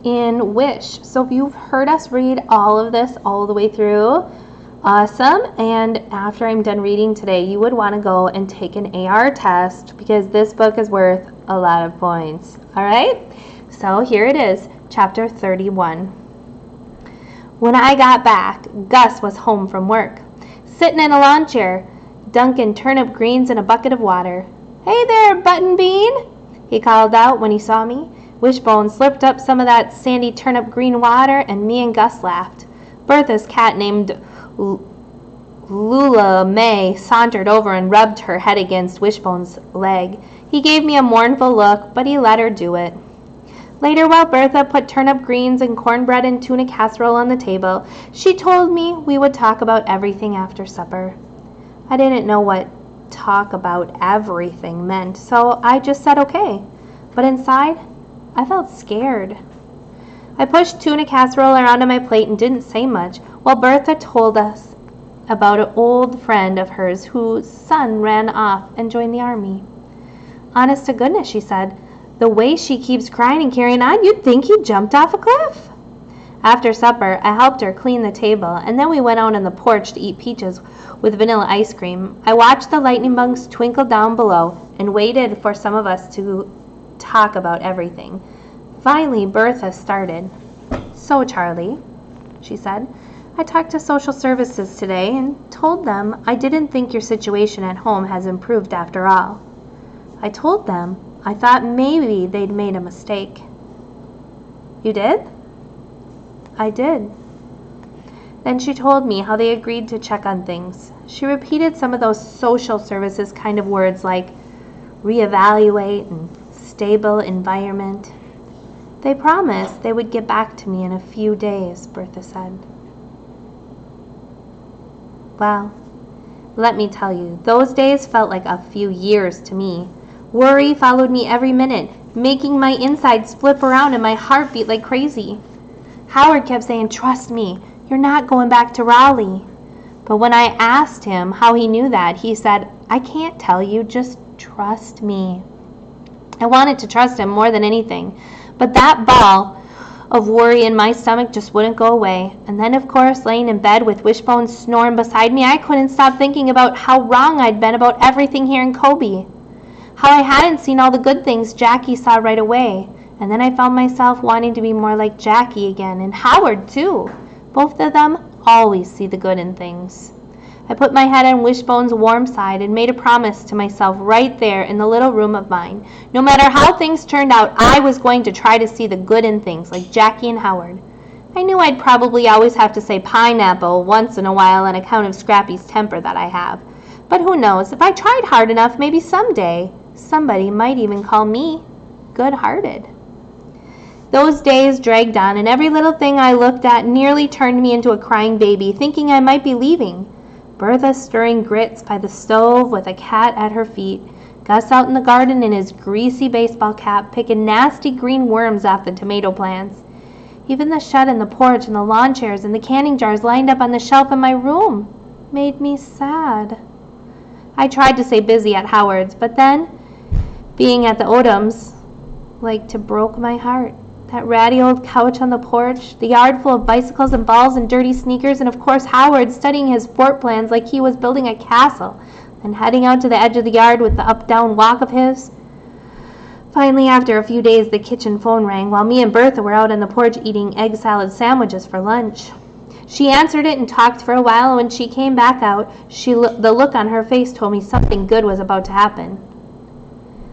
in Wish. So if you've heard us read all of this all the way through, awesome. And after I'm done reading today, you would want to go and take an AR test because this book is worth a lot of points. All right? So here it is, chapter 31. When I got back, Gus was home from work, sitting in a lawn chair, dunking turnip greens in a bucket of water. "Hey there, Button Bean," he called out when he saw me. Wishbone slipped up some of that sandy turnip green water, and me and Gus laughed. Bertha's cat named Lula May sauntered over and rubbed her head against Wishbone's leg. He gave me a mournful look, but he let her do it. Later, while Bertha put turnip greens and cornbread and tuna casserole on the table, she told me we would talk about everything after supper. I didn't know what talk about everything meant, so I just said okay. But inside, I felt scared. I pushed tuna casserole around on my plate and didn't say much, while Bertha told us about an old friend of hers whose son ran off and joined the army. "Honest to goodness," she said, "the way she keeps crying and carrying on, you'd think he jumped off a cliff." After supper, I helped her clean the table, and then we went out on the porch to eat peaches with vanilla ice cream. I watched the lightning bugs twinkle down below and waited for some of us to talk about everything. Finally, Bertha started. "So, Charlie," she said, "I talked to social services today and told them I didn't think your situation at home has improved after all. I told them I thought maybe they'd made a mistake." "You did?" "I did." Then she told me how they agreed to check on things. She repeated some of those social services kind of words like reevaluate and stable environment. "They promised they would get back to me in a few days," Bertha said. Well, let me tell you, those days felt like a few years to me. Worry followed me every minute, making my insides flip around and my heart beat like crazy. Howard kept saying, "Trust me, you're not going back to Raleigh." But when I asked him how he knew that, he said, "I can't tell you, just trust me." I wanted to trust him more than anything, but that ball of worry in my stomach just wouldn't go away. And then, of course, laying in bed with Wishbone snoring beside me, I couldn't stop thinking about how wrong I'd been about everything here in Kobe. How I hadn't seen all the good things Jackie saw right away. And then I found myself wanting to be more like Jackie again, and Howard too. Both of them always see the good in things. I put my head on Wishbone's warm side and made a promise to myself right there in the little room of mine. No matter how things turned out, I was going to try to see the good in things, like Jackie and Howard. I knew I'd probably always have to say pineapple once in a while on account of Scrappy's temper that I have. But who knows, if I tried hard enough, maybe someday somebody might even call me good-hearted. Those days dragged on, and every little thing I looked at nearly turned me into a crying baby, thinking I might be leaving. Bertha stirring grits by the stove with a cat at her feet. Gus out in the garden in his greasy baseball cap, picking nasty green worms off the tomato plants. Even the shed and the porch and the lawn chairs and the canning jars lined up on the shelf in my room made me sad. I tried to stay busy at Howard's, but then, being at the Odoms, like to broke my heart. That ratty old couch on the porch, the yard full of bicycles and balls and dirty sneakers, and of course Howard studying his fort plans like he was building a castle, and heading out to the edge of the yard with the up-down walk of his. Finally, after a few days, the kitchen phone rang while me and Bertha were out on the porch eating egg salad sandwiches for lunch. She answered it and talked for a while, and when she came back out, the look on her face told me something good was about to happen.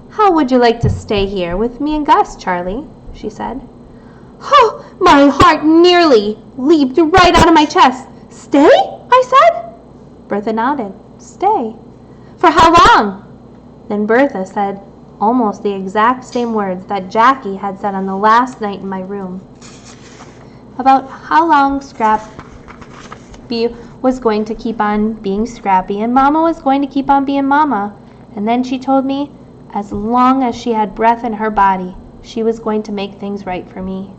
"How would you like to stay here with me and Gus, Charlie?" she said. "Oh, my heart nearly leaped right out of my chest. "Stay?" I said. Bertha nodded. "Stay." "For how long?" Then Bertha said almost the exact same words that Jackie had said on the last night in my room. About how long Scrappy was going to keep on being Scrappy and Mama was going to keep on being Mama. And then she told me as long as she had breath in her body, she was going to make things right for me.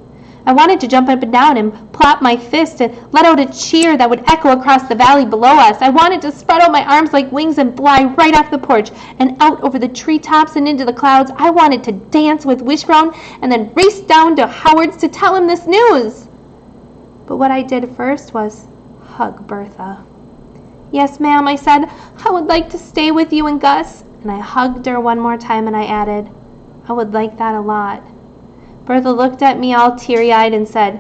I wanted to jump up and down and plop my fist and let out a cheer that would echo across the valley below us. I wanted to spread out my arms like wings and fly right off the porch and out over the treetops and into the clouds. I wanted to dance with Wishbone and then race down to Howard's to tell him this news. But what I did first was hug Bertha. "Yes, ma'am," I said. "I would like to stay with you and Gus." And I hugged her one more time and I added, "I would like that a lot." Bertha looked at me all teary-eyed and said,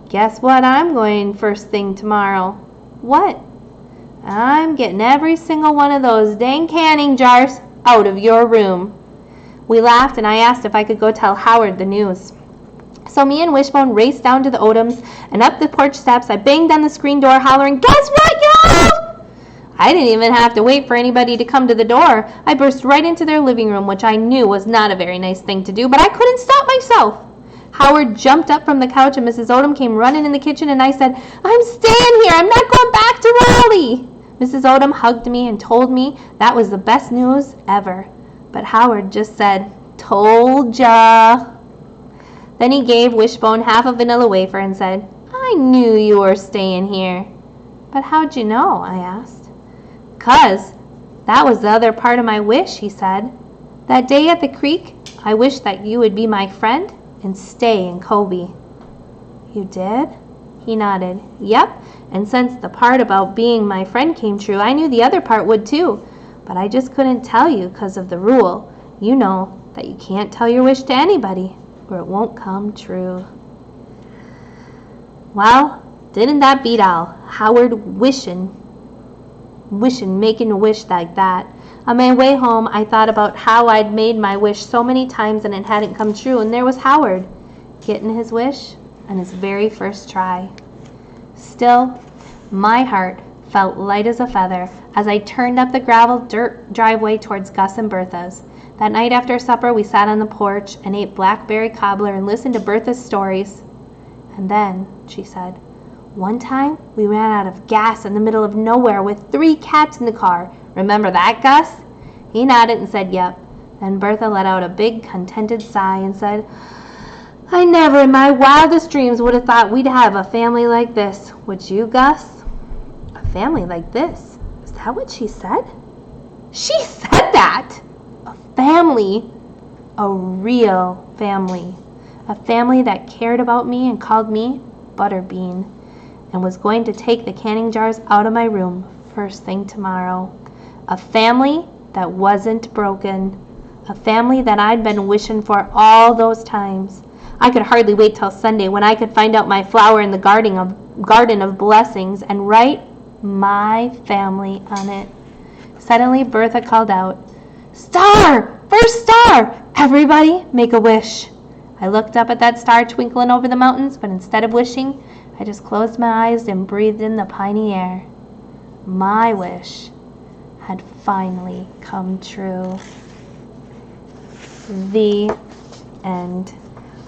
"Guess what I'm going first thing tomorrow?" "What?" "I'm getting every single one of those dang canning jars out of your room." We laughed and I asked if I could go tell Howard the news. So me and Wishbone raced down to the Odoms and up the porch steps. I banged on the screen door hollering, "Guess what, y'all?" I didn't even have to wait for anybody to come to the door. I burst right into their living room, which I knew was not a very nice thing to do, but I couldn't stop myself. Howard jumped up from the couch and Mrs. Odom came running in the kitchen and I said, "I'm staying here. I'm not going back to Raleigh." Mrs. Odom hugged me and told me that was the best news ever. But Howard just said, "Told ya." Then he gave Wishbone half a vanilla wafer and said, "I knew you were staying here." "But how'd you know?" I asked. "'Cause that was the other part of my wish," he said. "That day at the creek, I wished that you would be my friend and stay in Colby." "You did?" He nodded. "Yep, and since the part about being my friend came true, I knew the other part would too. But I just couldn't tell you 'cause of the rule. You know that you can't tell your wish to anybody, or it won't come true." Well, didn't that beat all? Howard wishing making a wish like that. On my way home, I thought about how I'd made my wish so many times and it hadn't come true, and there was Howard, getting his wish on his very first try. Still, my heart felt light as a feather as I turned up the gravel dirt driveway towards Gus and Bertha's. That night after supper, we sat on the porch and ate blackberry cobbler and listened to Bertha's stories. "And then," she said, "one time we ran out of gas in the middle of nowhere with 3 cats in the car. Remember that, Gus?" He nodded and said, "Yep." Then Bertha let out a big, contented sigh and said, "I never in my wildest dreams would have thought we'd have a family like this. Would you, Gus?" "A family like this? Is that what she said?" She said that! A family. A real family. A family that cared about me and called me Butterbean, and was going to take the canning jars out of my room first thing tomorrow. A family that wasn't broken. A family that I'd been wishing for all those times. I could hardly wait till Sunday when I could find out my flower in the garden of blessings and write my family on it. Suddenly Bertha called out, "Star! First star! Everybody make a wish." I looked up at that star twinkling over the mountains, but instead of wishing, I just closed my eyes and breathed in the piney air. My wish had finally come true. The end.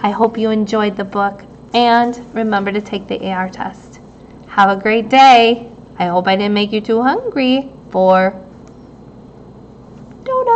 I hope you enjoyed the book, and remember to take the AR test. Have a great day. I hope I didn't make you too hungry for